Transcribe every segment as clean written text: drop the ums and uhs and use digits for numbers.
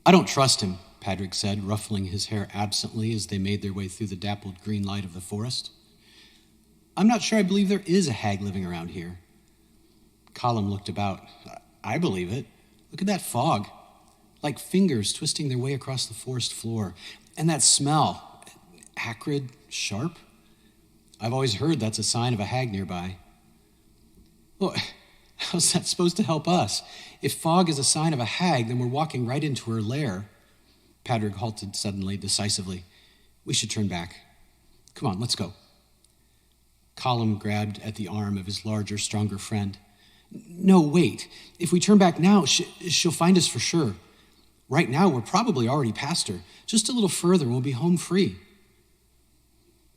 I don't trust him, Patrick said, ruffling his hair absently as they made their way through the dappled green light of the forest. I'm not sure I believe there is a hag living around here. Colum looked about. I believe it. Look at that fog. Like fingers twisting their way across the forest floor. And that smell. Acrid, sharp. I've always heard that's a sign of a hag nearby. Well, how's that supposed to help us? If fog is a sign of a hag, then we're walking right into her lair. Patrick halted suddenly, decisively. We should turn back. Come on, let's go. Colum grabbed at the arm of his larger, stronger friend. No, wait. If we turn back now, she'll find us for sure. Right now, we're probably already past her. Just a little further and we'll be home free.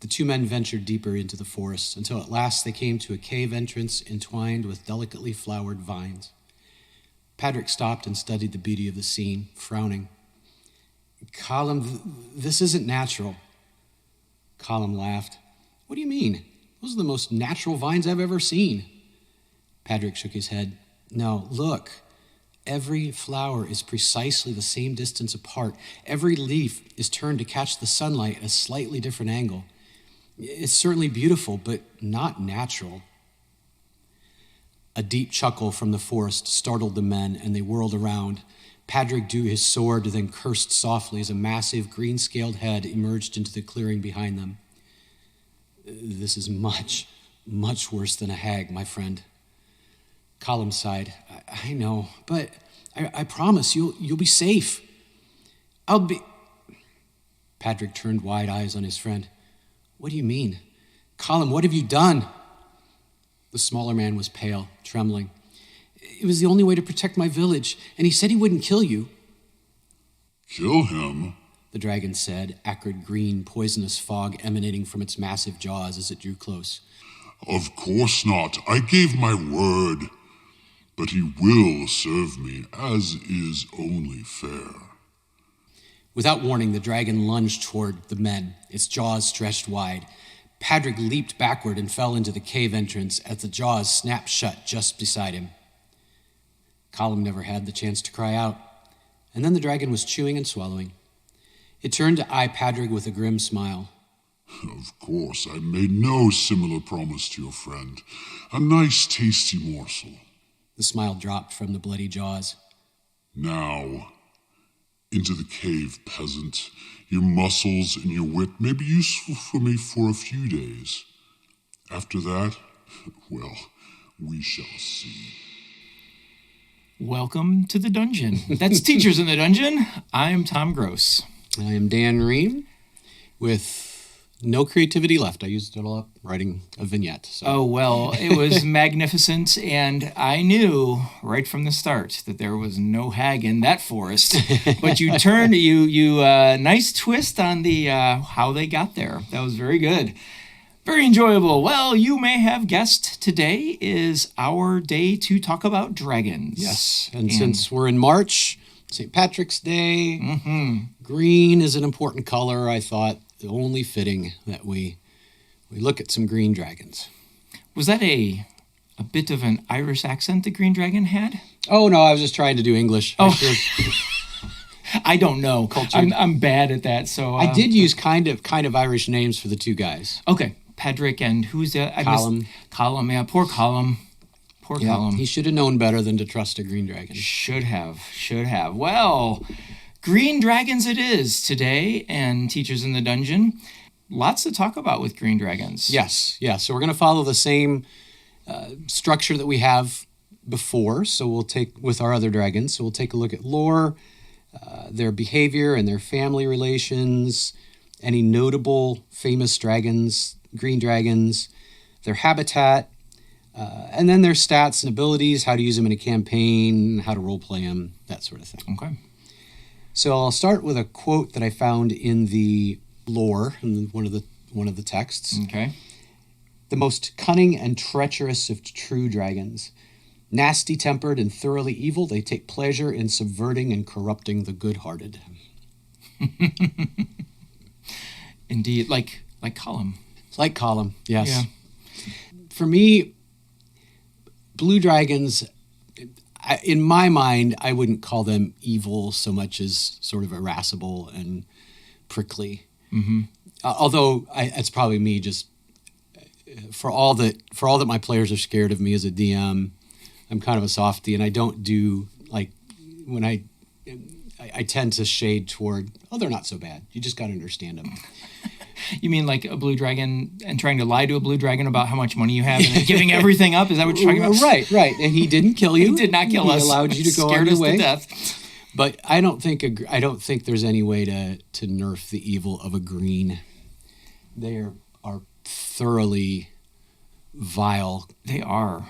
The two men ventured deeper into the forest until at last they came to a cave entrance entwined with delicately flowered vines. Patrick stopped and studied the beauty of the scene, frowning. Colum, this isn't natural. Colum laughed. What do you mean? Those are the most natural vines I've ever seen. Patrick shook his head. No, look. Every flower is precisely the same distance apart. Every leaf is turned to catch the sunlight at a slightly different angle. It's certainly beautiful, but not natural. A deep chuckle from the forest startled the men, and they whirled around. Patrick drew his sword, then cursed softly as a massive green-scaled head emerged into the clearing behind them. This is much, much worse than a hag, my friend. Colum sighed. I know, but I promise you'll be safe. I'll be... Patrick turned wide eyes on his friend. What do you mean? Colum, what have you done? The smaller man was pale, trembling. It was the only way to protect my village, and he said he wouldn't kill you. Kill him? The dragon said, acrid green, poisonous fog emanating from its massive jaws as it drew close. Of course not. I gave my word. But he will serve me, as is only fair. Without warning, the dragon lunged toward the men, its jaws stretched wide. Patrick leaped backward and fell into the cave entrance as the jaws snapped shut just beside him. Colum never had the chance to cry out, and then the dragon was chewing and swallowing. It turned to eye Patrick with a grim smile. Of course, I made no similar promise to your friend. A nice, tasty morsel. The smile dropped from the bloody jaws. Now, into the cave, peasant. Your muscles and your wit may be useful for me for a few days. After that, well, we shall see. Welcome to the dungeon. That's Teachers in the Dungeon. I'm Tom Gross. I am Dan Ream with no creativity left. I used it all up writing a vignette. So. Oh, well, it was magnificent, and I knew right from the start that there was no hag in that forest. But you turned, nice twist on the how they got there. That was very good. Very enjoyable. Well, you may have guessed today is our day to talk about dragons. Yes, and since we're in March, St. Patrick's Day, green is an important color. I thought only fitting that we look at some green dragons. Was that a bit of an Irish accent the green dragon had? Oh, no, I was just trying to do English. Oh, I don't know. I'm bad at that. So I did use kind of Irish names for the two guys. Okay, Patrick and who's the Colum. Colum, yeah, poor Colum. Poor Colum. He should have known better than to trust a green dragon. Should have. Well, green dragons it is today, and Teachers in the Dungeon. Lots to talk about with green dragons. Yes. So we're going to follow the same structure that we have before. So we'll take with our other dragons. So we'll take a look at lore, their behavior and their family relations, any notable famous dragons, green dragons, their habitat, and then their stats and abilities, how to use them in a campaign, how to roleplay them, that sort of thing. Okay. So I'll start with a quote that I found in the lore, in one of the texts. Okay. The most cunning and treacherous of true dragons. Nasty-tempered and thoroughly evil, they take pleasure in subverting and corrupting the good-hearted. Indeed, like Colum. Like Colum, yes. Yeah. For me, blue dragons, in my mind, I wouldn't call them evil so much as sort of irascible and prickly. Mm-hmm. Although it's probably me just for all that my players are scared of me as a DM, I'm kind of a softie, and I don't do like when I tend to shade toward, they're not so bad. You just got to understand them. You mean like a blue dragon and trying to lie to a blue dragon about how much money you have and then giving everything up? Is that what you're talking about? Right. And he didn't kill you. He did not kill us. He allowed you to go Scared on your us way. to death. But I don't think there's any way to nerf the evil of a green. They are thoroughly vile. They are.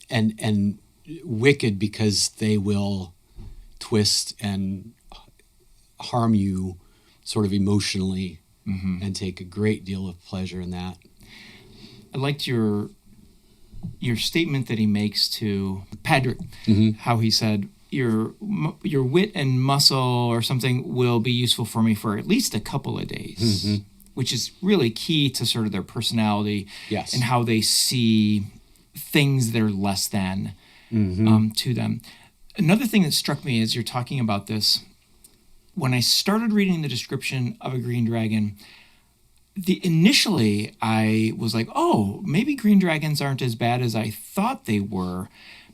And wicked because they will twist and harm you sort of emotionally, and take a great deal of pleasure in that. I liked your statement that he makes to Patrick, how he said, your wit and muscle or something will be useful for me for at least a couple of days, which is really key to sort of their personality. Yes. And how they see things that are less than to them. Another thing that struck me as you're talking about this, when I started reading the description of a green dragon, initially I was like, oh, maybe green dragons aren't as bad as I thought they were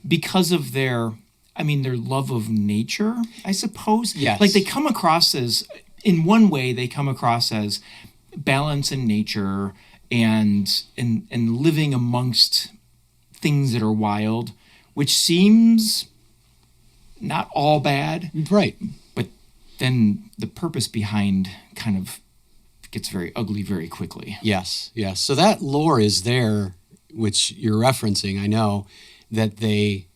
because of their love of nature, I suppose. Yes. Like they come across as, in one way, they come across as balance in nature and living amongst things that are wild, which seems not all bad. Right. But then the purpose behind kind of gets very ugly very quickly. Yes. So that lore is there, which you're referencing. I know that they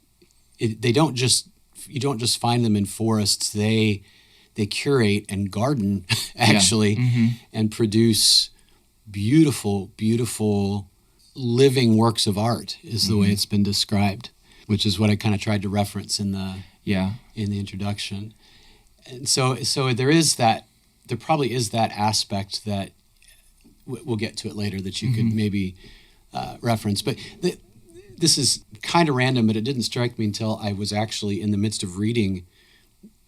don't just, you don't just find them in forests. They curate and garden actually, and produce beautiful living works of art is the way it's been described, which is what I kind of tried to reference in the introduction. And so there probably is that aspect that we'll get to it later that you could maybe reference. But this is kind of random, but it didn't strike me until I was actually in the midst of reading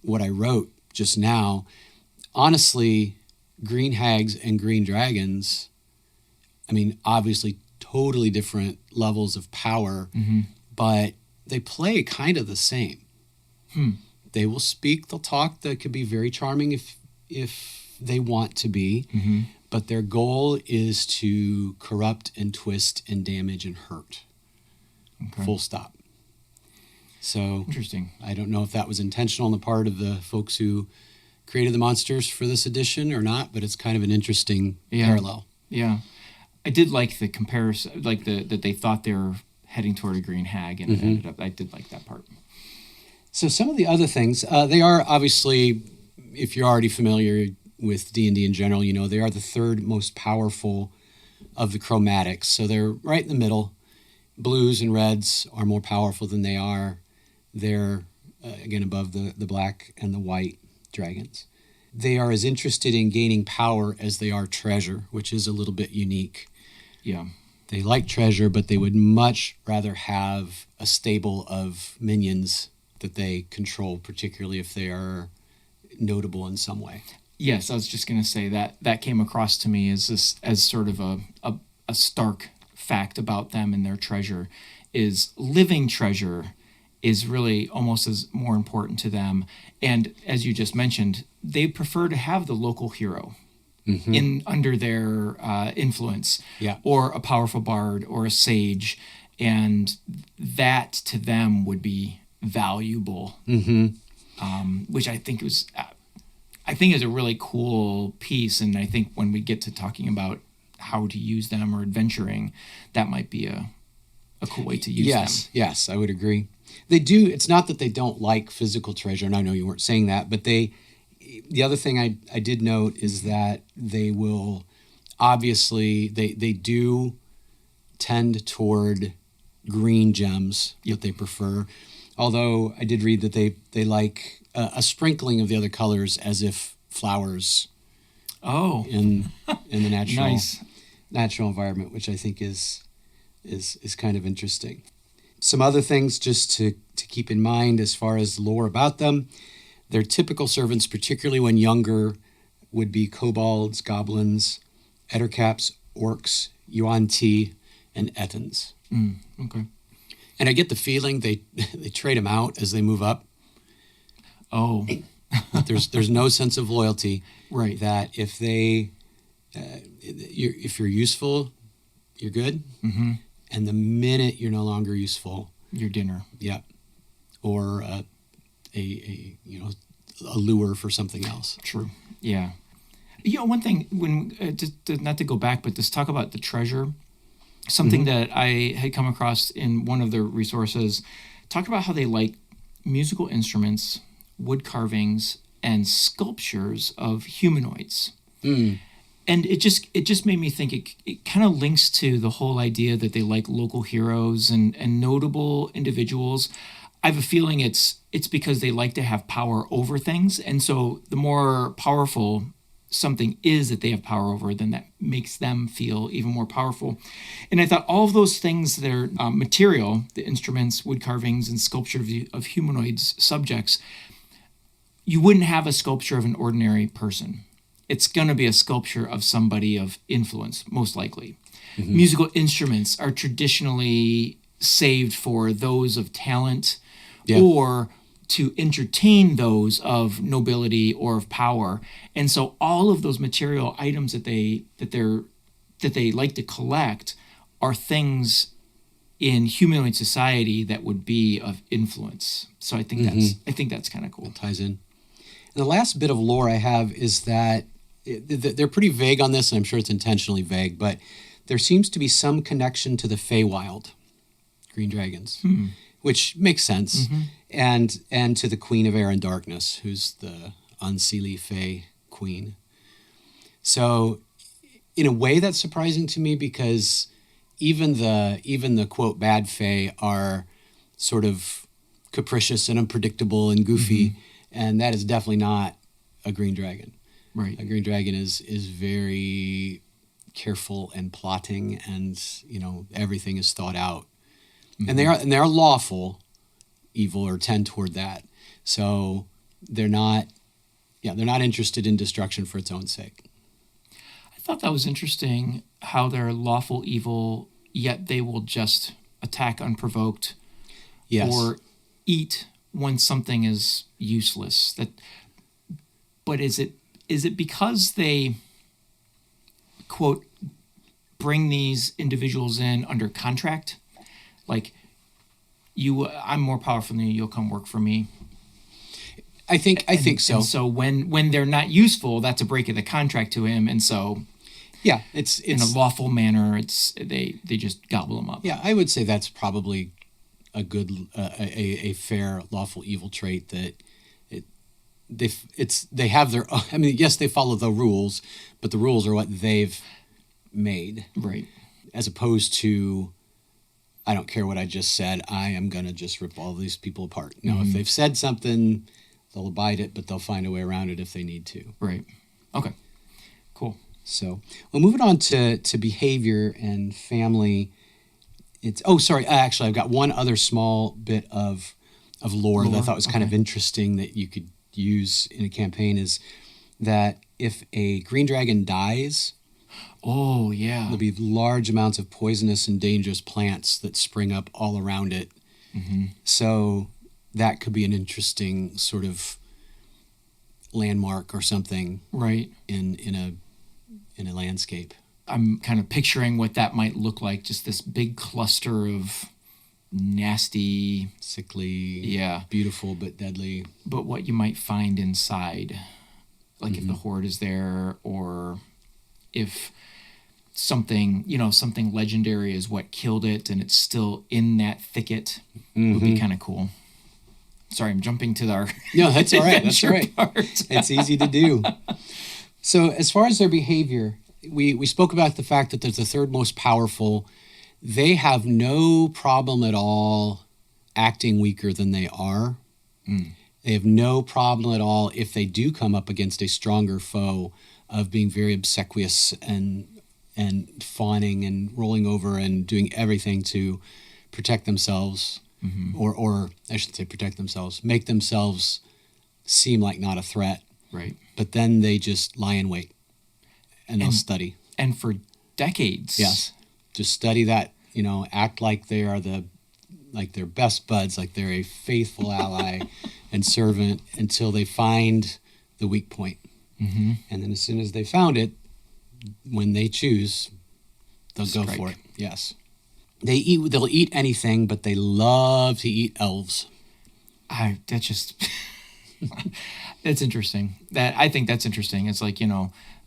what I wrote just now. Honestly, green hags and green dragons, obviously totally different levels of power, but they play kind of the same. They will speak, they'll talk, they could be very charming if they want to be, but their goal is to corrupt and twist and damage and hurt. Okay. Full stop. So interesting. I don't know if that was intentional on the part of the folks who created the monsters for this edition or not, but it's kind of an interesting parallel. Yeah. I did like the comparison, like that they thought they were heading toward a green hag, and it ended up, I did like that part. So some of the other things, they are obviously, if you're already familiar with D&D in general, you know, they are the third most powerful of the chromatics. So they're right in the middle. Blues and reds are more powerful than they are. They're, again, above the black and the white dragons. They are as interested in gaining power as they are treasure, which is a little bit unique. Yeah. They like treasure, but they would much rather have a stable of minions that they control, particularly if they are notable in some way. Yes, I was just going to say that came across to me as sort of a stark fact about them and their treasure is living treasure is really almost as more important to them. And as you just mentioned, they prefer to have the local hero under their influence, or a powerful bard or a sage, and that to them would be valuable, which I think is a really cool piece. And I think when we get to talking about how to use them or adventuring, that might be a cool way to use them. Yes, I would agree. They do. It's not that they don't like physical treasure, and I know you weren't saying that, but the other thing I did note is that they will obviously, they do tend toward green gems that they prefer. Although I did read that they like a sprinkling of the other colors as if flowers in the natural environment, which I think is kind of interesting. Some other things just to to keep in mind as far as lore about them. Their typical servants, particularly when younger, would be kobolds, goblins, ettercaps, orcs, yuan-ti, and ettins. Okay. And I get the feeling they trade them out as they move up. Oh. There's no sense of loyalty. Right. That if you're useful, you're good. Mm-hmm. And the minute you're no longer useful, Your dinner. yeah, or a lure for something else. True. Yeah. One thing, when just not to go back, but just talk about the treasure. Something that I had come across in one of the resources talked about how they like musical instruments, wood carvings, and sculptures of humanoids. And it just made me think it kind of links to the whole idea that they like local heroes and notable individuals. I have a feeling it's because they like to have power over things. And so the more powerful something is that they have power over, then that makes them feel even more powerful. And I thought all of those things that are material, the instruments, wood carvings, and sculpture of humanoids subjects, you wouldn't have a sculpture of an ordinary person. It's going to be a sculpture of somebody of influence, most likely. Musical instruments are traditionally saved for those of talent or to entertain those of nobility or of power. And so all of those material items that they like to collect are things in humanoid society that would be of influence. So I think that's kind of cool. It ties in. And the last bit of lore I have is that they're pretty vague on this, and I'm sure it's intentionally vague, but there seems to be some connection to the Feywild, green dragons, which makes sense, and to the Queen of Air and Darkness, who's the unseelie Fey queen. So, in a way, that's surprising to me because even the quote bad Fey are sort of capricious and unpredictable and goofy, and that is definitely not a green dragon. Right. A green dragon is very careful and plotting, and everything is thought out, and they are lawful evil or tend toward that. So they're not interested in destruction for its own sake. I thought that was interesting how they're lawful evil, yet they will just attack unprovoked or eat when something is useless. But is it because they, quote, bring these individuals in under contract? Like, I'm more powerful than you, you'll come work for me. I think so. And so when they're not useful, that's a break of the contract to him. And so, it's in a lawful manner. They just gobble them up. Yeah, I would say that's probably a good, a fair lawful evil trait that they have their. I mean, yes, they follow the rules, but the rules are what they've made, right? As opposed to, I don't care what I just said. I am gonna just rip all these people apart. Now, if they've said something, they'll abide it, but they'll find a way around it if they need to. Right. Okay. Cool. So, well, moving on to behavior and family. Actually, I've got one other small bit of lore that I thought was kind of interesting that you could use in a campaign is that if a green dragon dies, there'll be large amounts of poisonous and dangerous plants that spring up all around it. So that could be an interesting sort of landmark or something, right? In a landscape. I'm kind of picturing what that might look like. Just this big cluster of nasty, sickly, beautiful but deadly. But what you might find inside, like if the horde is there, or if something legendary is what killed it, and it's still in that thicket, would be kind of cool. Sorry, I'm jumping to our no, that's all right. That's all right. Part. It's easy to do. So as far as their behavior, we spoke about the fact that they're the third most powerful. They have no problem at all acting weaker than they are. They have no problem at all if they do come up against a stronger foe of being very obsequious and fawning and rolling over and doing everything to protect themselves or I should say protect themselves, make themselves seem like not a threat. Right. But then they just lie in wait and they'll study. And for decades. Yes. Just study that, act like they are like their best buds, like they're a faithful ally and servant until they find the weak point. Mm-hmm. And then as soon as they found it, when they choose, they'll go Strike. for it. Yes. They'll eat anything, but they love to eat elves. That's just that's interesting. I think that's interesting. It's like,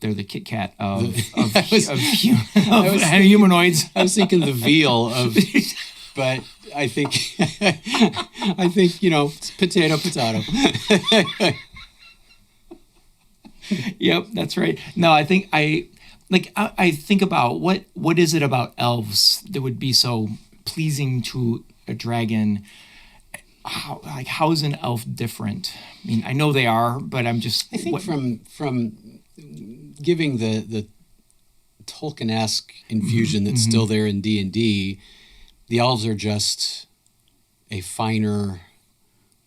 they're the Kit Kat of humanoids. I was thinking the veal of, but I think it's potato. Yep, that's right. No, I think I think about what is it about elves that would be so pleasing to a dragon? How is an elf different? I mean, I know they are, but I'm just. I think from giving the Tolkien-esque infusion that's still there in D&D, the elves are just a finer,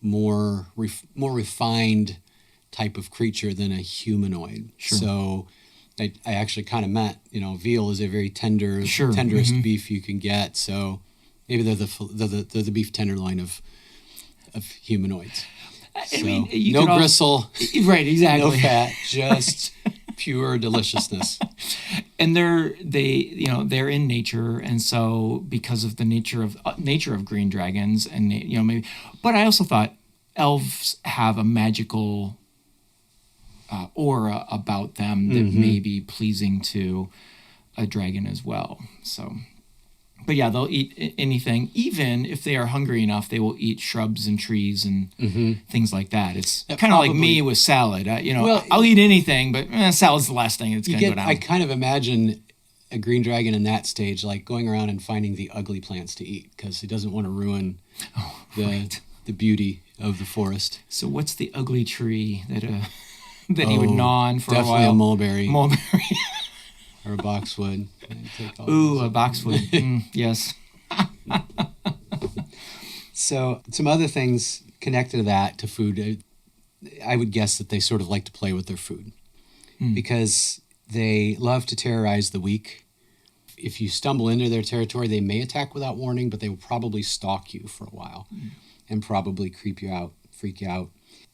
more refined type of creature than a humanoid. Sure. So I actually kind of meant, veal is a very tenderest beef you can get. So maybe they're the beef tenderloin of humanoids. I mean, no gristle, right? Exactly. No fat, just pure deliciousness. And they're in nature, and so because of the nature of green dragons, and maybe, but I also thought elves have a magical aura about them that may be pleasing to a dragon as well. So. But yeah, they'll eat anything. Even if they are hungry enough, they will eat shrubs and trees and things like that. It's kind of like me with salad. I'll eat anything, but salad's the last thing that's going to go down. I kind of imagine a green dragon in that stage, like going around and finding the ugly plants to eat because he doesn't want to ruin the beauty of the forest. So what's the ugly tree that he would gnaw on for a while? Definitely a mulberry. Mulberry. Or a boxwood. Ooh, a boxwood. Yes. So some other things connected to that, to food, I would guess that they sort of like to play with their food because they love to terrorize the weak. If you stumble into their territory, they may attack without warning, but they will probably stalk you for a while and probably creep you out, freak you out.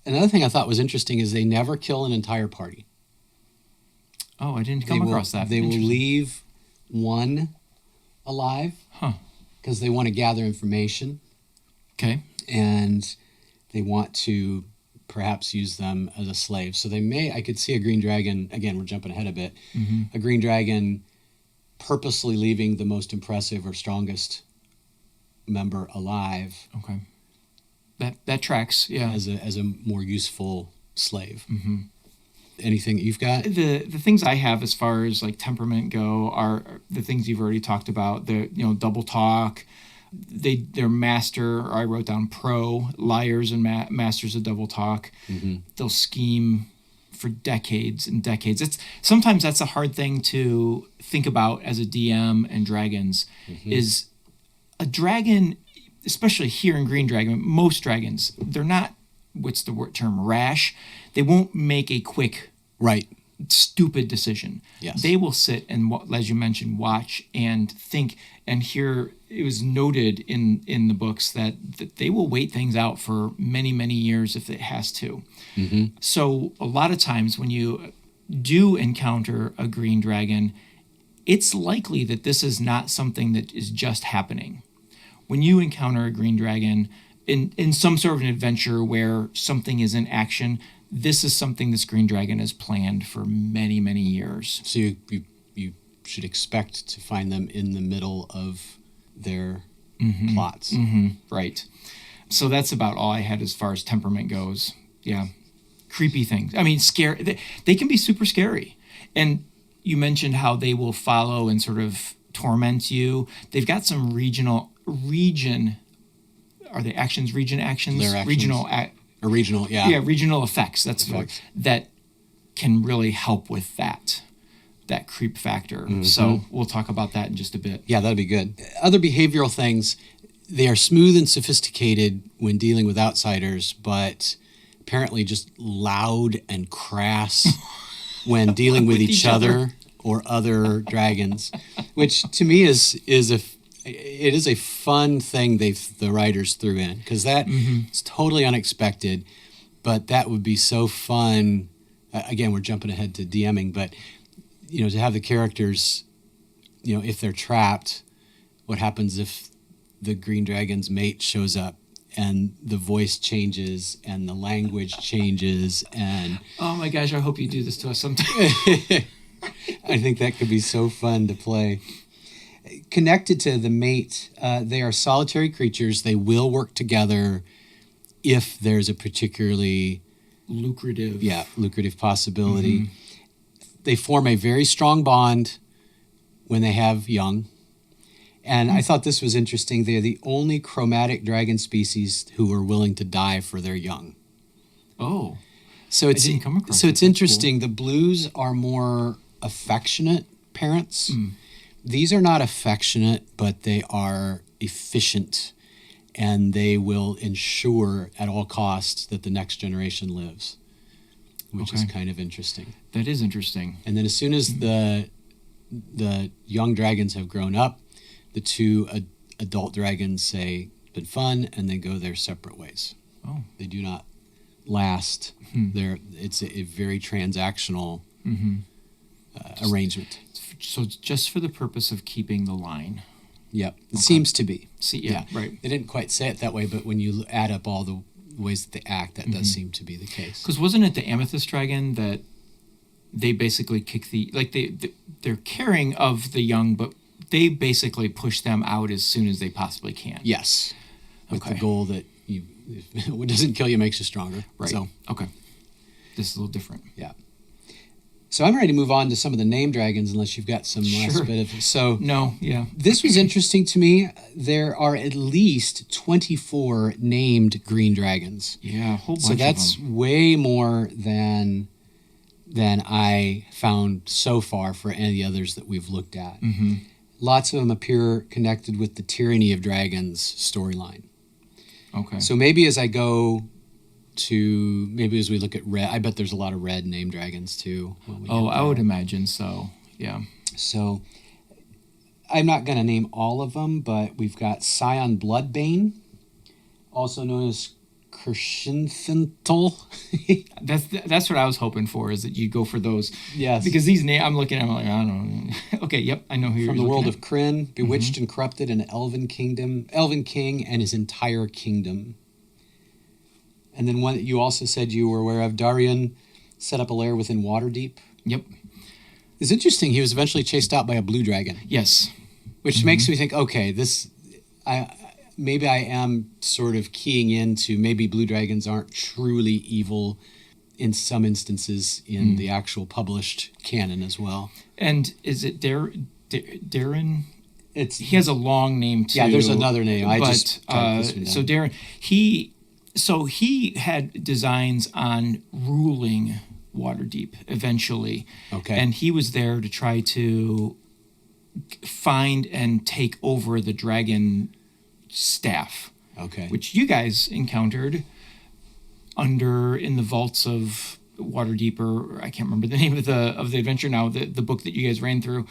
Another thing I thought was interesting is they never kill an entire party. Oh, I didn't come across that. They will leave one alive because they want to gather information. Okay. And they want to perhaps use them as a slave. So I could see a green dragon, again, we're jumping ahead a bit, a green dragon purposely leaving the most impressive or strongest member alive. Okay. That tracks, yeah. As a more useful slave. Mm-hmm. Anything that you've got? The things I have as far as like temperament go are the things you've already talked about. The double talk. They're master, or I wrote down liars and masters of double talk. They'll scheme for decades and decades. Sometimes that's a hard thing to think about as a DM and dragons. Is a dragon, especially here in Green Dragon, most dragons, they're not, what's the term, rash. They won't make a quick, stupid decision. Yes. They will sit and, as you mentioned, watch and think. And here it was noted in the books that they will wait things out for many, many years if it has to. So a lot of times when you do encounter a green dragon, it's likely that this is not something that is just happening. When you encounter a green dragon in some sort of an adventure where something is in action, this is something this green dragon has planned for many, many years. So you should expect to find them in the middle of their plots. Right. So that's about all I had as far as temperament goes. Yeah. Creepy things. I mean, scary. They can be super scary. And you mentioned how they will follow and sort of torment you. They've got some region. Are they actions? Region actions? Their actions. Regional, yeah. Yeah, regional effects. That's the word. That can really help with that creep factor. So we'll talk about that in just a bit. Yeah, that'd be good. Other behavioral things, they are smooth and sophisticated when dealing with outsiders, but apparently just loud and crass when dealing with each other or other dragons, which to me is a fun thing the writers threw in, because that is totally unexpected, but that would be so fun. Again, we're jumping ahead to DMing, but to have the characters, if they're trapped, what happens if the green dragon's mate shows up and the voice changes and the language changes, and oh my gosh, I hope you do this to us sometime. I think that could be so fun to play. Connected to the mate, they are solitary creatures. They will work together if there's a particularly lucrative possibility. They form a very strong bond when they have young. And I thought this was interesting. They're the only chromatic dragon species who are willing to die for their young. Oh, so it's I didn't come across so that. it's That's interesting. cool. The blues are more affectionate parents. These are not affectionate, but they are efficient, and they will ensure at all costs that the next generation lives, which is Okay. kind of interesting. That is interesting. And then as soon as the young dragons have grown up, the two adult dragons say, "It's been fun," and they go their separate ways. Oh. They do not last. It's a very transactional arrangement. So it's just for the purpose of keeping the line. Yep, it seems to be. See, yeah, right. They didn't quite say it that way, but when you add up all the ways that they act, that does seem to be the case. Because wasn't it the amethyst dragon that they basically kick they're caring of the young, but they basically push them out as soon as they possibly can. Yes, with the Okay. goal that what doesn't kill you makes you stronger. Right. So, Okay. This is a little different. yeah. So I'm ready to move on to some of the name dragons, unless you've got some last Sure. bit of. So No, yeah. this was interesting to me. There are at least 24 named green dragons. Yeah, a whole bunch So that's of them. way more than I found so far for any of the others that we've looked at. Lots of them appear connected with the Tyranny of Dragons storyline. Okay. So maybe as we look at red, I bet there's a lot of red named dragons too. when we Oh, get I would there. imagine so. Yeah. So I'm not going to name all of them, but we've got Scion Bloodbane, also known as Kershinthental. That's what I was hoping for, is that you go for those. Yes. Because these names, I'm looking at them like, I don't know. Okay, yep, I know who you're From the looking world at. of Kryn, bewitched and corrupted, an elven king and his entire kingdom. And then one that you also said you were aware of, Darian set up a lair within Waterdeep. Yep. It's interesting, he was eventually chased out by a blue dragon, Yes. which makes me think, okay, maybe I am sort of keying into maybe blue dragons aren't truly evil in some instances in the actual published canon as well. And is it Darren? He has a long name too. Yeah, there's another name. I But, just typed this one down. so Darren, he had designs on ruling Waterdeep eventually. Okay. And he was there to try to find and take over the dragon staff, Okay. which you guys encountered in the vaults of Waterdeep, or I can't remember the name of the adventure now, the book that you guys ran through.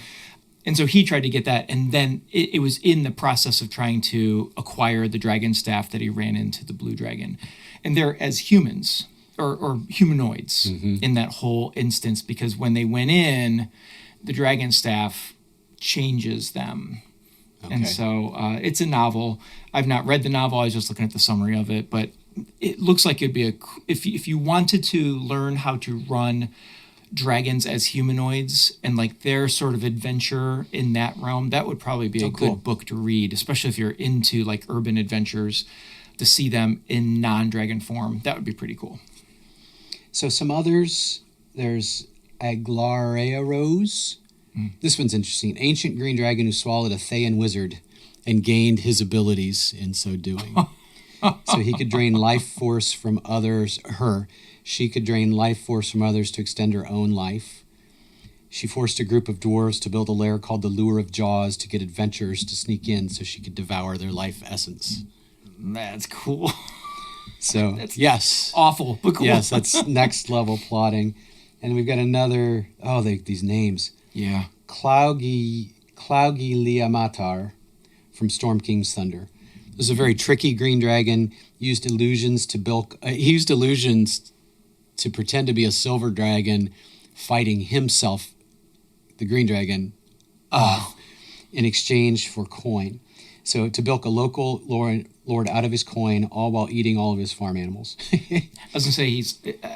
And so he tried to get that, and then it was in the process of trying to acquire the dragon staff that he ran into the blue dragon. And they're as humans, or humanoids in that whole instance, because when they went in, the dragon staff changes them. Okay. And so it's a novel. I've not read the novel. I was just looking at the summary of it, but it looks like it'd be if you wanted to learn how to run dragons as humanoids and like their sort of adventure in that realm, that would probably be a cool. good book to read, especially if you're into like urban adventures, to see them in non-dragon form. That would be pretty cool. So some others, there's Aglareos. This one's interesting. An ancient green dragon who swallowed a Thayan wizard and gained his abilities in so doing. So he could drain life force from others. She could drain life force from others to extend her own life. She forced a group of dwarves to build a lair called the Lure of Jaws to get adventurers to sneak in so she could devour their life essence. That's cool. So, That's yes. Awful, but cool. Yes, that's next level plotting. And we've got another, these names. Yeah. Claugi Liamatar from Storm King's Thunder. This is a very tricky green dragon. Used illusions to pretend to be a silver dragon fighting himself, the green dragon, off in exchange for coin. So to bilk a local lord out of his coin, all while eating all of his farm animals. I was gonna say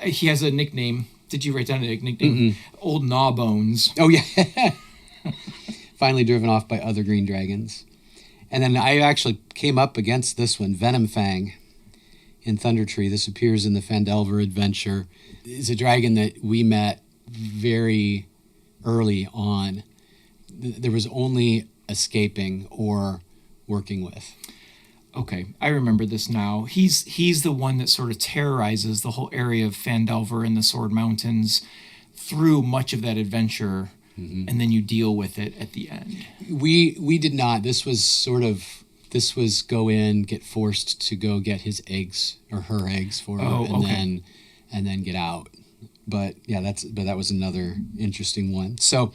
he has a nickname. Did you write down a nickname? Mm-mm. Old Gnawbones. Oh yeah. Finally driven off by other green dragons. And then I actually came up against this one, Venom Fang, in Thunder Tree. This appears in the Phandelver adventure. It's a dragon that we met very early on. There was only escaping or working with. Okay, I remember this now. He's the one that sort of terrorizes the whole area of Phandelver and the Sword Mountains through much of that adventure, and then you deal with it at the end. We did not. This was go in, get forced to go get his eggs or her eggs for her, and then get out. But yeah, that was another interesting one. So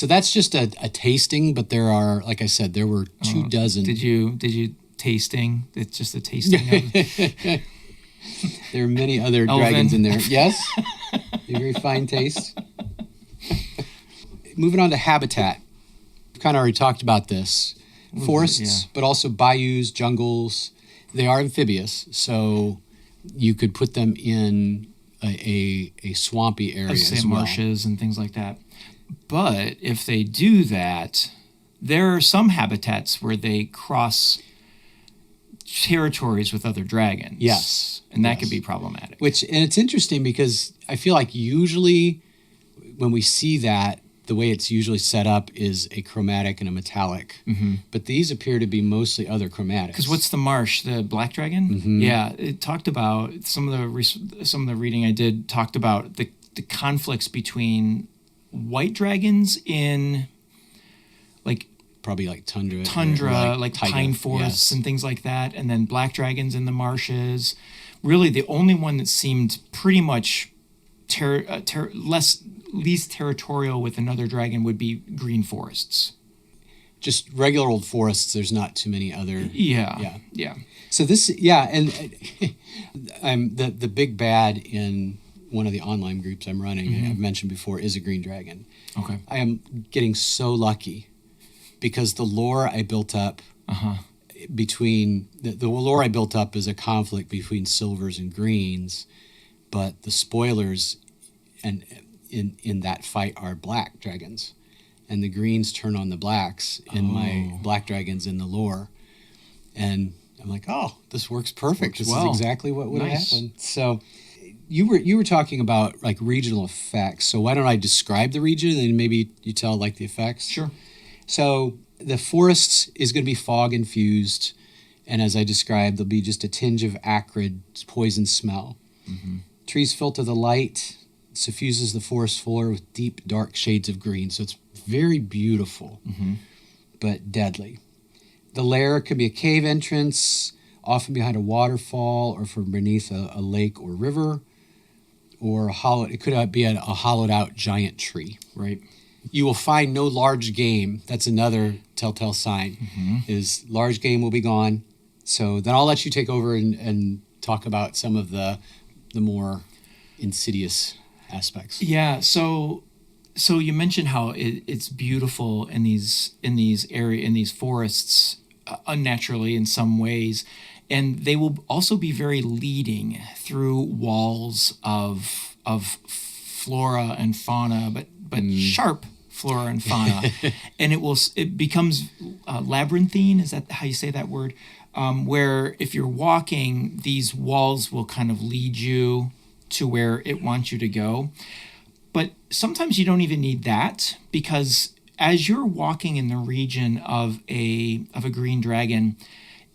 that's just a tasting, but there are, like I said, there were 24. Did you tasting? It's just a tasting of There are many other dragons in there. Yes, a very fine taste. Moving on to habitat. We've kind of already talked about this. Forests, but also bayous, jungles. They are amphibious, so you could put them in a swampy area as well. Marshes and things like that. But if they do that, there are some habitats where they cross territories with other dragons. Yes. And that could be problematic. And it's interesting because I feel like usually when we see that, the way it's usually set up is a chromatic and a metallic. Mm-hmm. But these appear to be mostly other chromatics. Because what's the marsh? The black dragon? Mm-hmm. Yeah, it talked about, some of the reading I did talked about the conflicts between white dragons in like probably like tundra, like taiga, pine forests and things like that, and then black dragons in the marshes. Really, the only one that seemed pretty much least territorial with another dragon would be green forests. Just regular old forests. There's not too many other. Yeah. So this, and I'm the big bad in one of the online groups I'm running. I've mentioned before is a green dragon. Okay. I am getting so lucky because the lore I built up between the lore I built up is a conflict between silvers and greens, but the spoilers and in that fight are black dragons, and the greens turn on the blacks in my black dragons in the lore, and I'm like, this works perfect. This is exactly what would happen. So you were talking about like regional effects. So why don't I describe the region and then maybe you tell like the effects? Sure. So the forest is going to be fog infused, and as I described, there'll be just a tinge of acrid poison smell. Mm-hmm. Trees filter the light, suffuses the forest floor with deep, dark shades of green. So it's very beautiful, but deadly. The lair could be a cave entrance, often behind a waterfall or from beneath a lake or river, or it could be a hollowed out giant tree. Right. You will find no large game. That's another telltale sign, is large game will be gone. So then I'll let you take over and talk about some of the more insidious aspects. Yeah, so you mentioned how it's beautiful in these forests, unnaturally in some ways, and they will also be very leading through walls of flora and fauna, but sharp flora and fauna, and it becomes labyrinthine. Is that how you say that word? Where if you're walking, these walls will kind of lead you to where it wants you to go. But sometimes you don't even need that, because as you're walking in the region of a green dragon,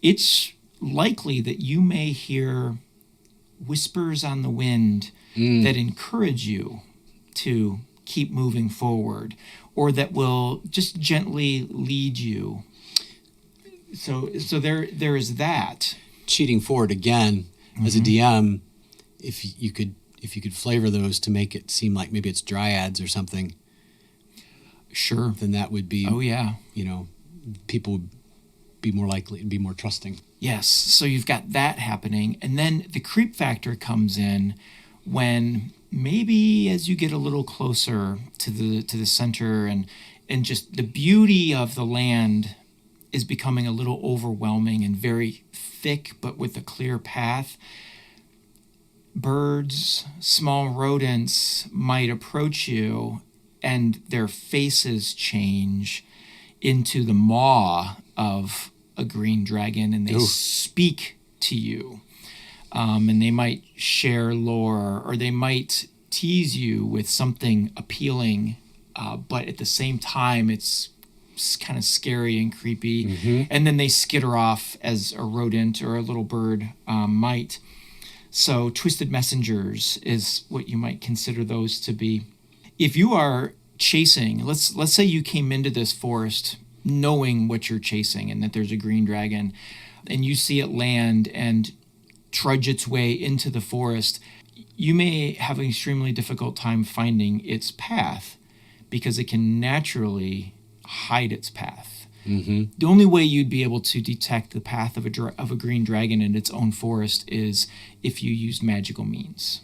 it's likely that you may hear whispers on the wind that encourage you to keep moving forward, or that will just gently lead you. So there is that. Cheating forward again, as a DM, if you could flavor those to make it seem like maybe it's dryads or something. Sure. Then that would be. Oh yeah. People would be more likely and be more trusting. Yes. So you've got that happening, and then the creep factor comes in when maybe as you get a little closer to the center and just the beauty of the land is becoming a little overwhelming and very thick, but with a clear path. Birds, small rodents might approach you and their faces change into the maw of a green dragon, and they speak to you. And they might share lore, or they might tease you with something appealing, but at the same time, it's kind of scary and creepy. And then they skitter off as a rodent or a little bird might. So twisted messengers is what you might consider those to be. If you are chasing, let's say you came into this forest knowing what you're chasing and that there's a green dragon, and you see it land and trudge its way into the forest, you may have an extremely difficult time finding its path because it can naturally hide its path. The only way you'd be able to detect the path of a green dragon in its own forest is if you use magical means,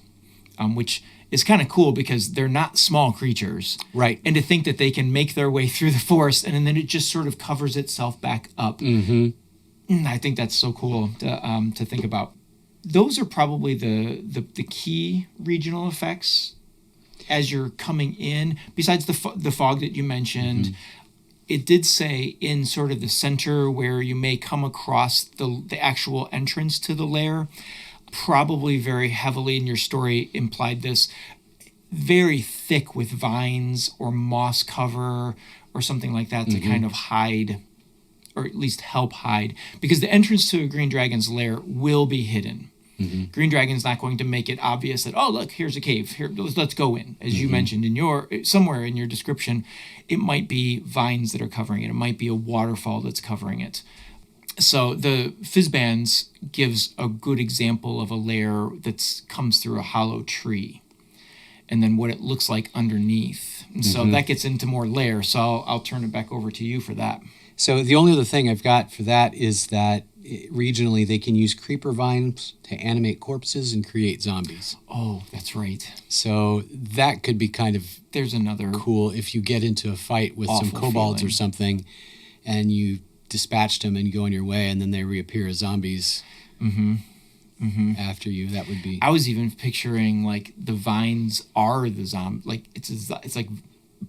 which is kind of cool because they're not small creatures. Right. And to think that they can make their way through the forest and then it just sort of covers itself back up. I think that's so cool to think about. Those are probably the key regional effects as you're coming in, besides the fog that you mentioned. It did say in sort of the center where you may come across the actual entrance to the lair, probably very heavily, in your story implied this, very thick with vines or moss cover or something like that to kind of hide, or at least help hide, because the entrance to a green dragon's lair will be hidden. Green dragon's not going to make it obvious that, oh, look, here's a cave. Here, let's go in. As you mentioned somewhere in your description, it might be vines that are covering it. It might be a waterfall that's covering it. So the Fizzbands gives a good example of a lair that comes through a hollow tree, and then what it looks like underneath. And so that gets into more lair. So I'll turn it back over to you for that. So the only other thing I've got for that is that regionally they can use creeper vines to animate corpses and create zombies. Oh, that's right. So that could be kind of There's another cool if you get into a fight with some kobolds or something and you dispatched them and you go on your way and then they reappear as zombies after you. That would be... I was even picturing like the vines are the zombie, like it's like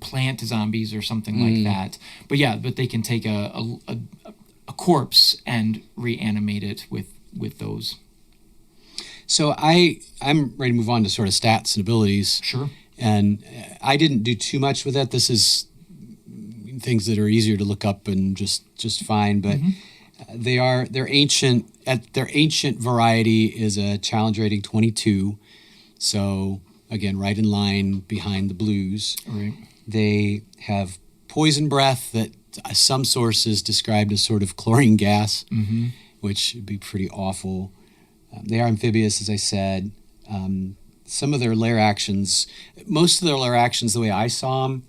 plant zombies or something like that. But yeah, they can take a corpse and reanimate it with those. So I'm ready to move on to sort of stats and abilities. Sure. And I didn't do too much with that. This is things that are easier to look up and just fine. But they're ancient. At their ancient variety is a challenge rating 22. So again, right in line behind the blues. Right. They have poison breath that some sources described as sort of chlorine gas, which would be pretty awful. They are amphibious, as I said. Some of their lair actions, most of their lair actions, the way I saw them,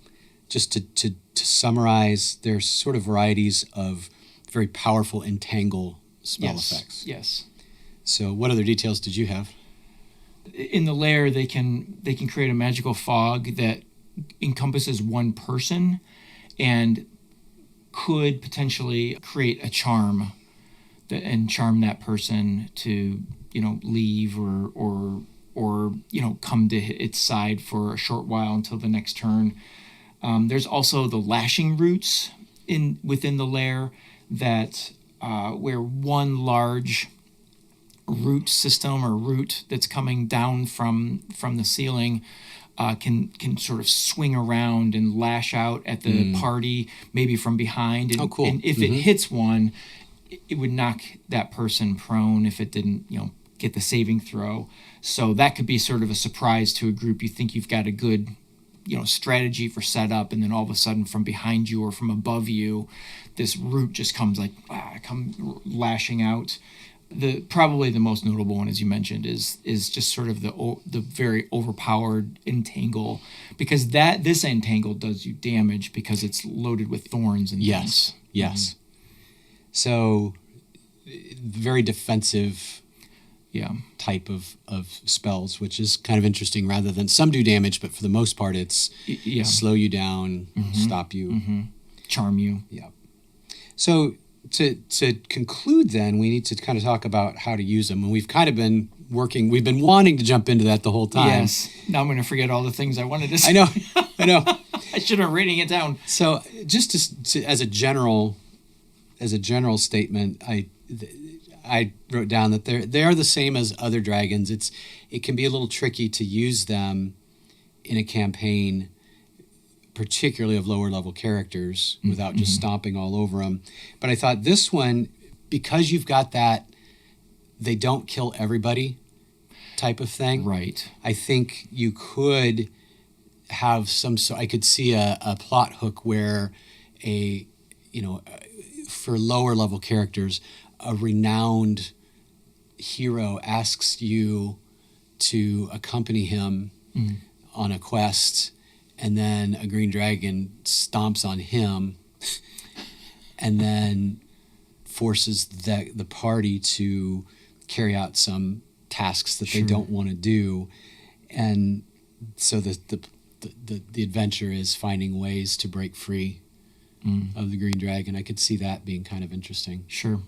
just to summarize, they're sort of varieties of very powerful entangle spell effects. Yes. So what other details did you have? In the lair, they can create a magical fog that encompasses one person and could potentially create a charm and charm that person to, leave or come to its side for a short while until the next turn. There's also the lashing roots within the lair that where one large root system or root that's coming down from the ceiling can sort of swing around and lash out at the party, maybe from behind. And, cool. And if it hits one, it would knock that person prone if it didn't, get the saving throw. So that could be sort of a surprise to a group. You think you've got a good strategy for setup, and then all of a sudden from behind you or from above you, this root just comes come lashing out. Probably the most notable one, as you mentioned, is just sort of the very overpowered entangle, because this entangle does you damage because it's loaded with thorns and yes, things. Yes. So very defensive type of spells, which is kind of interesting. Rather than some do damage, but for the most part, it's slow you down, stop you, charm you. Yeah. So to conclude, then we need to kind of talk about how to use them, and we've kind of been working. We've been wanting to jump into that the whole time. Yes. Now I'm going to forget all the things I wanted to say. I know. I should have written it down. So just as a general statement, I wrote down that they are the same as other dragons. It can be a little tricky to use them in a campaign, particularly of lower level characters, without just stomping all over them. But I thought this one, because you've got that they don't kill everybody type of thing. Right. I think you could have I could see a plot hook where for lower level characters, a renowned hero asks you to accompany him on a quest, and then a green dragon stomps on him and then forces the party to carry out some tasks that they don't want to do. And so the adventure is finding ways to break free of the green dragon. I could see that being kind of interesting. Sure.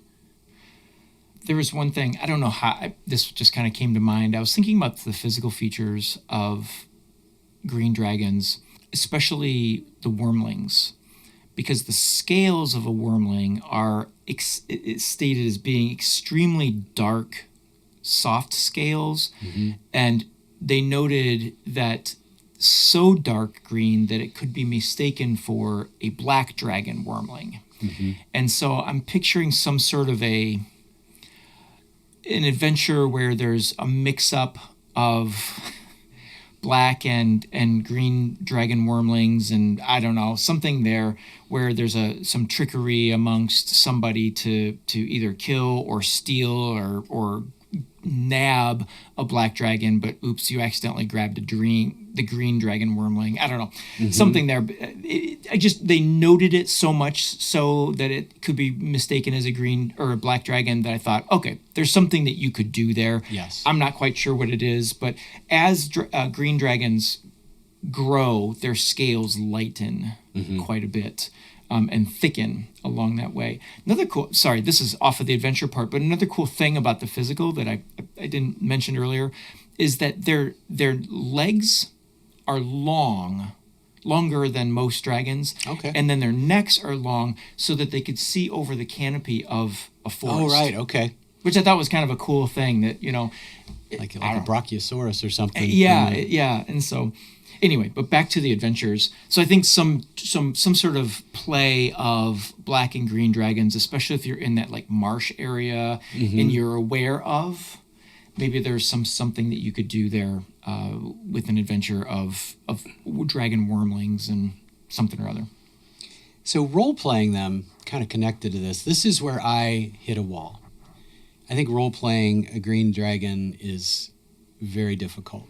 There was one thing, I don't know how, this just kind of came to mind. I was thinking about the physical features of green dragons, especially the wormlings, because the scales of a wormling are stated as being extremely dark, soft scales, and they noted that so dark green that it could be mistaken for a black dragon wormling. And so I'm picturing some sort of an adventure where there's a mix-up of black and green dragon wormlings, and I don't know, something there where there's some trickery amongst somebody to either kill or steal or nab a black dragon, but oops, you accidentally grabbed the green dragon wormling. I don't know, something there. They noted it so much so that it could be mistaken as a green or a black dragon that I thought, okay, there's something that you could do there. Yes. I'm not quite sure what it is, but as green dragons grow, their scales lighten quite a bit. And thicken along that way. This is off of the adventure part, but another cool thing about the physical that I didn't mention earlier is that their legs are longer than most dragons. Okay. And then their necks are long so that they could see over the canopy of a forest. Oh, right, okay. Which I thought was kind of a cool thing that, Like a Brachiosaurus or something. Yeah. And so... Anyway, but back to the adventures. So I think some sort of play of black and green dragons, especially if you're in that like marsh area and you're aware of, maybe there's something that you could do there with an adventure of dragon wormlings and something or other. So role-playing them, kind of connected to this is where I hit a wall. I think role-playing a green dragon is very difficult.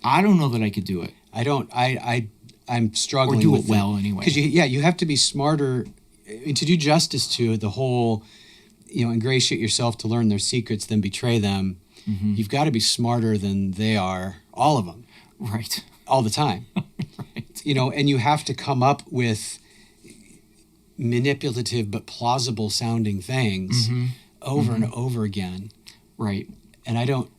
I don't know that I could do it. I'm struggling or do with it well anyway. Because you have to be smarter. I mean, to do justice to the whole, ingratiate yourself to learn their secrets, then betray them. You've got to be smarter than they are, all of them. Right. All the time. Right. And you have to come up with manipulative but plausible sounding things over and over again. Right. And I don't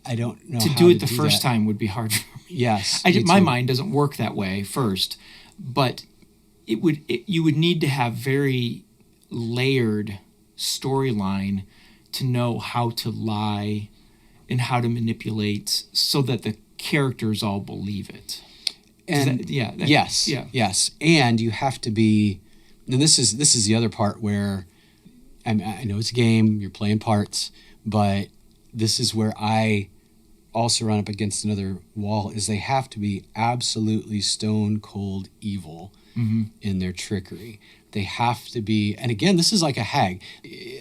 know to how do it to the first time would be hard for me. Yes. My mind doesn't work that way first, but you would need to have very layered storyline to know how to lie and how to manipulate so that the characters all believe it. And yes. And you have to be, and this is the other part where I know it's a game, you're playing parts, but this is where I also run up against another wall is they have to be absolutely stone cold evil in their trickery. They have to be, and again, this is like a hag.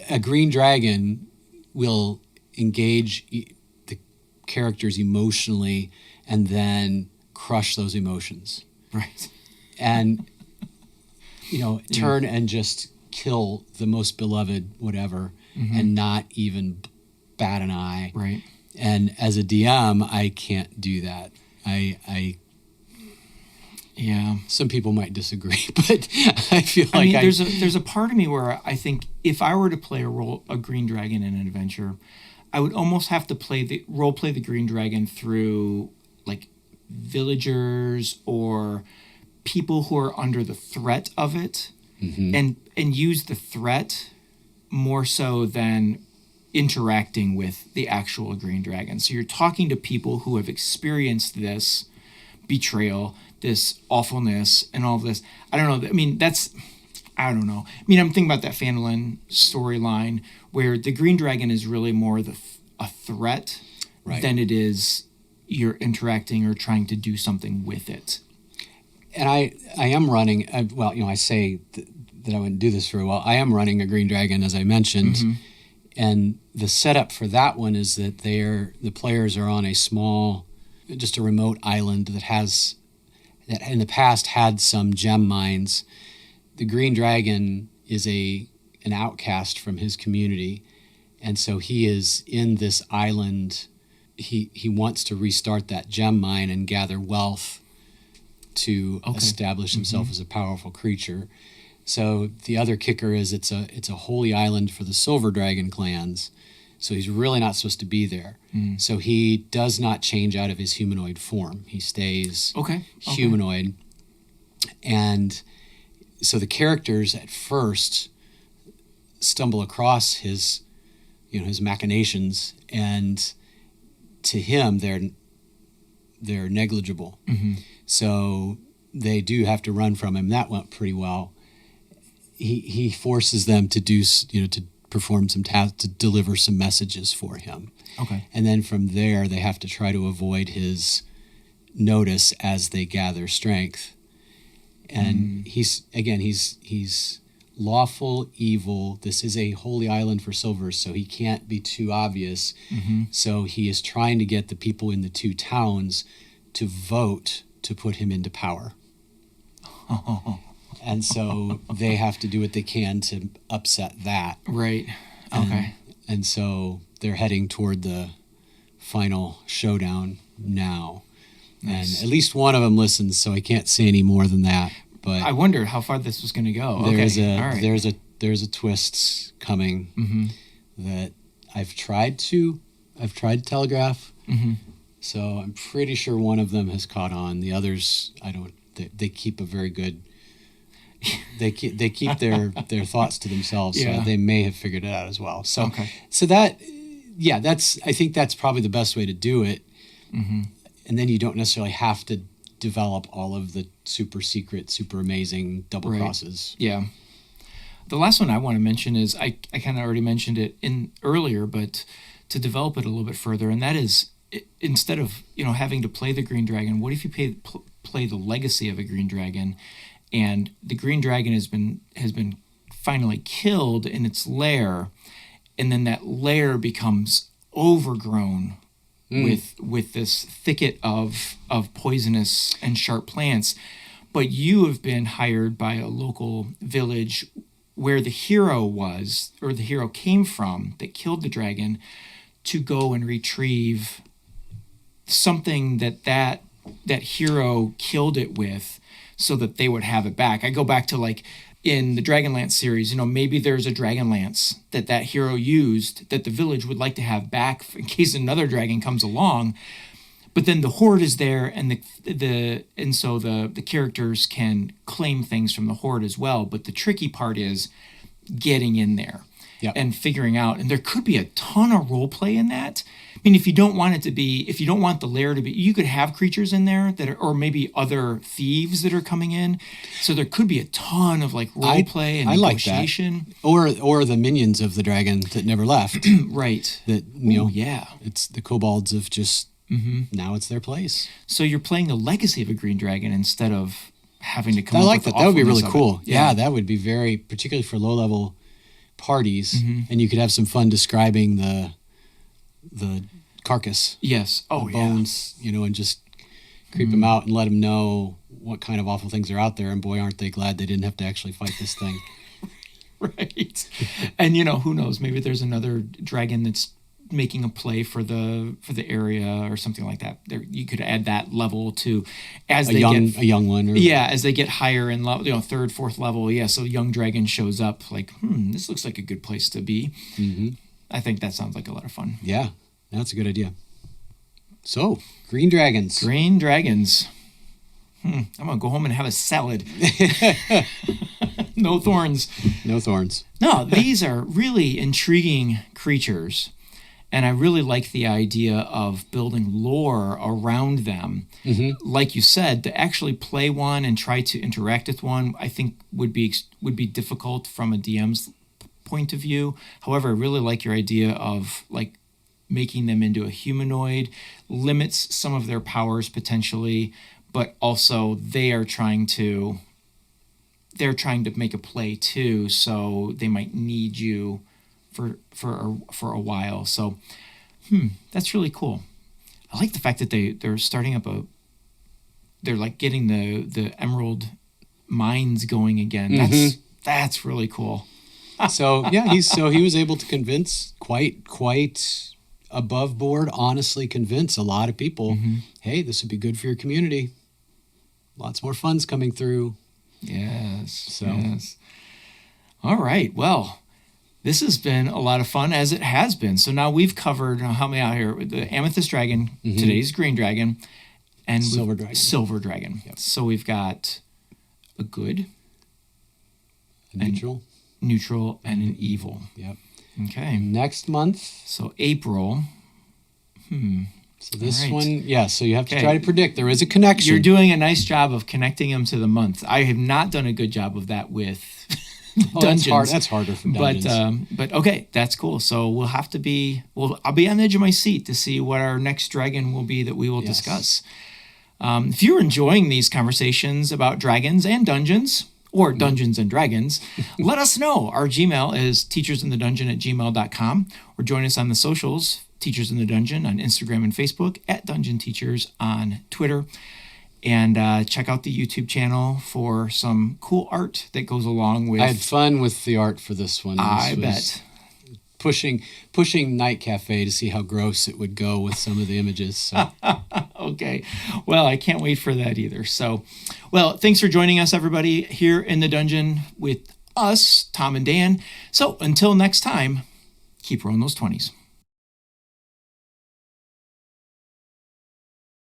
A green dragon will engage the characters emotionally and then crush those emotions. Right. And, turn and just kill the most beloved whatever and not even bat an eye. Right. And as a DM, I can't do that. Yeah. Some people might disagree, but I feel like there's a part of me where I think if I were to play a green dragon in an adventure, I would almost have to role play the green dragon through like villagers or people who are under the threat of it, and use the threat more so than interacting with the actual green dragon. So you're talking to people who have experienced this betrayal, this awfulness, and all of this. I don't know. I mean, I don't know. I mean, I'm thinking about that Phandalin storyline where the green dragon is really more a threat than it is you're interacting or trying to do something with it. And I am running, I say that I wouldn't do this very well. I am running a green dragon, as I mentioned. And the setup for that one is that the players are on just a remote island that in the past had some gem mines. The green dragon is an outcast from his community, and so he is in this island. He wants to restart that gem mine and gather wealth to establish himself as a powerful creature. So the other kicker is it's a holy island for the Silver Dragon clans. So he's really not supposed to be there. So he does not change out of his humanoid form. He stays humanoid. And so the characters at first stumble across his machinations, and to him they're negligible. So they do have to run from him. That went pretty well. He forces them to do, to perform some tasks, to deliver some messages for him. And then from there, they have to try to avoid his notice as they gather strength. And he's lawful evil. This is a holy island for silver, so he can't be too obvious. So he is trying to get the people in the two towns to vote to put him into power. And so they have to do what they can to upset that. Right. Okay. And so they're heading toward the final showdown now. Nice. And at least one of them listens, so I can't say any more than that. But I wondered how far this was going to go. There's a twist coming that I've tried to telegraph. So I'm pretty sure one of them has caught on. The others, I don't. They keep a very good. They keep their thoughts to themselves, so they may have figured it out as well. So I think that's probably the best way to do it. And then you don't necessarily have to develop all of the super secret, super amazing double crosses. Yeah. The last one I want to mention is I kind of already mentioned it earlier, but to develop it a little bit further, and that is instead of having to play the green dragon, what if you play the legacy of a green dragon? And the green dragon has been finally killed in its lair, and then that lair becomes overgrown with this thicket of poisonous and sharp plants. But you have been hired by a local village where the hero was, or the hero came from, that killed the dragon, to go and retrieve something that hero killed it with, so that they would have it back. I go back to like in the Dragonlance series, maybe there's a Dragonlance that hero used that the village would like to have back in case another dragon comes along. But then the horde is there, and so the characters can claim things from the horde as well. But the tricky part is getting in there and figuring out. And there could be a ton of role play in that. I mean, if you don't want the lair to be, you could have creatures in there or maybe other thieves that are coming in. So there could be a ton of like role play and negotiation. Like that. Or the minions of the dragon that never left. Right. That it's the kobolds of just now it's their place. So you're playing the legacy of a green dragon instead of having to come I up like with that. That would be really awfulness of cool. it. Yeah, that would be very, particularly for low-level parties, Mm-hmm. and you could have some fun describing the carcass, Yes. Oh, the bones, and just creep them out and let them know what kind of awful things are out there. And boy, aren't they glad they didn't have to actually fight this thing. Right. And who knows, maybe there's another dragon that's making a play for the area or something like that. There, you could add that level to as A they young get a young one. Or, as they get higher in level, third, fourth level. Yeah, so young dragon shows up like, this looks like a good place to be. Mm-hmm. I think that sounds like a lot of fun. Yeah, that's a good idea. So, green dragons. Green dragons. I'm gonna go home and have a salad. No thorns. No thorns. No, these are really intriguing creatures. And I really like the idea of building lore around them. Mm-hmm. Like you said, to actually play one and try to interact with one, I think would be difficult from a DM's point of view. However, I really like your idea of like making them into a humanoid, limits some of their powers potentially, but also they are trying to make a play too, so they might need you for a while. So, that's really cool. I like the fact that they're starting up they're like getting the emerald mines going again. That's really cool. So yeah, he was able to convince quite above board, honestly convince a lot of people, hey, this would be good for your community. Lots more funds coming through. Yes. All right. Well, this has been a lot of fun, as it has been. So now we've covered, help me out here, the Amethyst Dragon, today's Green Dragon, and Silver Dragon. Yep. So we've got a good, Neutral, and an evil. Yep. Okay. Next month. So April. So this All right. one, so you have to try to predict. There is a connection. You're doing a nice job of connecting them to the month. I have not done a good job of that with dungeons. That's harder for dungeons. But okay, that's cool. So I'll be on the edge of my seat to see what our next dragon will be that we will discuss. If you're enjoying these conversations about dragons and dungeons, or Dungeons and Dragons, let us know. Our Gmail is teachersinthedungeon@gmail.com, or join us on the socials, Teachers in the Dungeon on Instagram and Facebook, at Dungeon Teachers on Twitter. And check out the YouTube channel for some cool art that goes along with... I had fun with the art for this one. I bet. Pushing Night Cafe to see how gross it would go with some of the images. So. Okay. Well, I can't wait for that either. So, well, thanks for joining us, everybody, here in the dungeon with us, Tom and Dan. So until next time, keep rolling those 20s.